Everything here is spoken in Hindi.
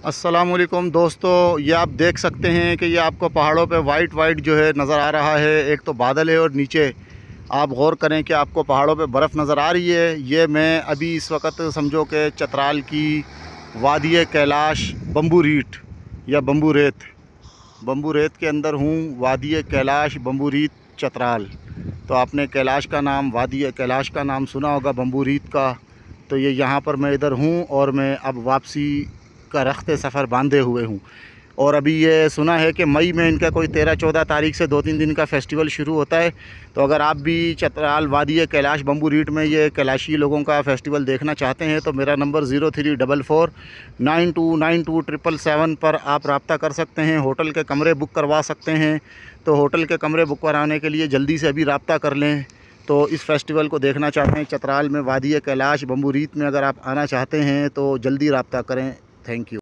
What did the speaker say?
अस्सलामुअलैकुम दोस्तों, ये आप देख सकते हैं कि ये आपको पहाड़ों पे वाइट वाइट जो है नज़र आ रहा है। एक तो बादल है और नीचे आप गौर करें कि आपको पहाड़ों पे बर्फ़ नज़र आ रही है। ये मैं अभी इस वक्त समझो कि चतराल की वादी कैलाश बम्बू रीट या बम्बू रेत के अंदर हूँ। वादी कैलाश बम्बू रीत चतराल। तो आपने कैलाश का नाम, वादी कैलाश का नाम सुना होगा, बम्बू रीत का। तो ये यहाँ पर मैं इधर हूँ और मैं अब वापसी का रख्ते सफ़र बांधे हुए हूँ। और अभी ये सुना है कि मई में इनका कोई 13-14 तारीख से 2-3 दिन का फ़ेस्टिवल शुरू होता है। तो अगर आप भी चतराल वादी कैलाश बम्बू रीट में ये कैलाशी लोगों का फ़ेस्टिवल देखना चाहते हैं तो मेरा नंबर 0344929277 पर आप रब्ता कर सकते हैं। होटल के कमरे बुक करवा सकते हैं। तो होटल के कमरे बुक कराने के लिए जल्दी से अभी रब्ता कर लें। तो इस फ़ेस्टिवल को देखना चाहते हैं चतराल में वादी कैलाश बम्बू रीत में, अगर आप आना चाहते हैं तो जल्दी रब्ता करें। Thank you.